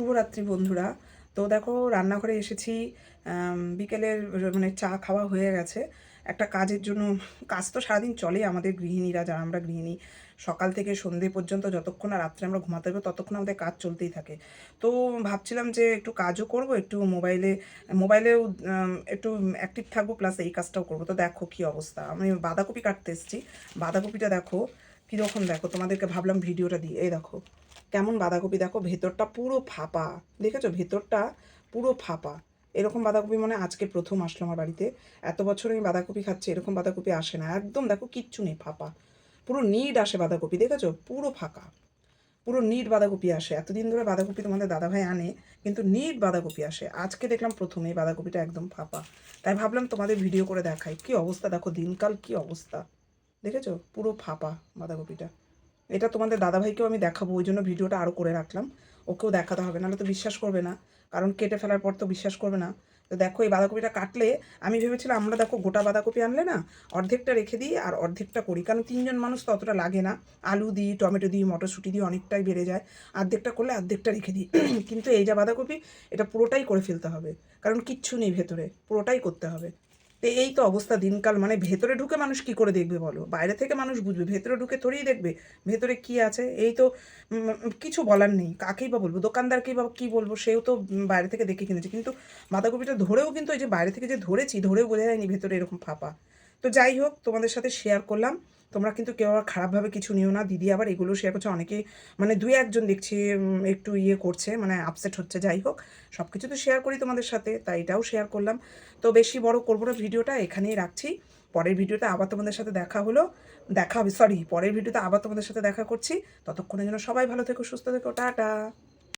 শুভরাত্রি বন্ধুরা। তো দেখো রান্নাঘরে এসেছি, বিকেলের মানে চা খাওয়া হয়ে গেছে। একটা কাজের জন্য, কাজ তো সারাদিন চলে আমাদের গৃহিণীরা, যারা আমরা গৃহিণী, সকাল থেকে সন্ধে পর্যন্ত যতক্ষণ না রাত্রে আমরা ঘুমাতে হবে ততক্ষণ আমাদের কাজ চলতেই থাকে। তো ভাবছিলাম যে একটু কাজও করব, একটু মোবাইলেও একটু অ্যাক্টিভ থাকবো, প্লাস এই কাজটাও করবো। তো দেখো কি অবস্থা, আমি বাঁধাকপি কাটতে এসেছি। বাঁধাকপিটা দেখো কীরকম, দেখো তোমাদেরকে ভাবলাম ভিডিওটা দিই। এই দেখো কেমন বাঁধাকপি, দেখো ভেতরটা পুরো ফাঁপা, দেখেছো ভেতরটা পুরো ফাঁপা। এরকম বাঁধাকপি মানে আজকে প্রথম আসলো আমার বাড়িতে। এত বছর আমি বাঁধাকপি খাচ্ছি, এরকম বাঁধাকপি আসে না একদম। দেখো কিচ্ছু নেই, ফাঁপা, পুরো নিড আসে বাঁধাকপি, দেখেছো পুরো ফাঁকা, পুরো নিট বাঁধাকপি আসে। এতদিন ধরে বাঁধাকপি তোমাদের দাদাভাই আনে, কিন্তু নিট বাঁধাকপি আসে। আজকে দেখলাম প্রথমে এই বাঁধাকপিটা একদম ফাঁপা, তাই ভাবলাম তোমাদের ভিডিও করে দেখাই কি অবস্থা। দেখো দিনকাল কি অবস্থা, দেখেছো পুরো ফাঁপা বাঁধাকপিটা। এটা তোমাদের দাদাভাইকেও আমি দেখাবো, ওই জন্য ভিডিওটা আরও করে রাখলাম। ওকেও দেখাতে হবে, নাহলে তো বিশ্বাস করবে না, কারণ কেটে ফেলার পর তো বিশ্বাস করবে না। তো দেখো এই বাঁধাকপিটা কাটলে, আমি ভেবেছিলাম আমরা দেখো গোটা বাঁধাকপি আনলে না অর্ধেকটা রেখে দিই আর অর্ধেকটা করি, কারণ তিনজন মানুষ তো অতটা লাগে না। আলু দিই, টমেটো দিই, মটরশুঁটি দিই, অনেকটাই বেড়ে যায়। অর্ধেকটা করলে অর্ধেকটা রেখে দিই। কিন্তু এই যা বাঁধাকপি, এটা পুরোটাই করে ফেলতে হবে, কারণ কিচ্ছু নেই ভেতরে, পুরোটাই করতে হবে। তো এই তো অবস্থা দিনকাল। মানে ভেতরে ঢুকে মানুষ কি করে দেখবে বলো, বাইরে থেকে মানুষ বুঝবে, ভেতরে ঢুকে থোড়েই দেখবে ভেতরে কি আছে। এই তো কিছু বলার নেই, কাকেই বা বলবো, দোকানদারকেই বা কী বলবো, সেও তো বাইরে থেকে দেখে কিনেছে। কিন্তু বাঁধাকপিটা ধরেও কিন্তু এই যে বাইরে থেকে যে ধরেছি, ধরেও বোঝা যায়নি ভেতরে এরকম ফাঁপা। তো যাই হোক, তোমাদের সাথে শেয়ার করলাম। তোমরা কিন্তু কেউ আবার খারাপভাবে কিছু নিও না। দিদি আবার এগুলো শেয়ার করছে, অনেকেই মানে দুই একজন দেখছি একটু ইয়ে করছে, মানে আপসেট হচ্ছে। যাই হোক, সব কিছু তো শেয়ার করি তোমাদের সাথে, তাই এটাও শেয়ার করলাম। তো বেশি বড় করবো না, ভিডিওটা এখানেই রাখছি। পরের ভিডিওতে আবার তোমাদের সাথে দেখা হবে, সরি, পরের ভিডিওতে আবার তোমাদের সাথে দেখা করছি। ততক্ষণের জন্য সবাই ভালো থেকো, সুস্থ থেকো, টাটা।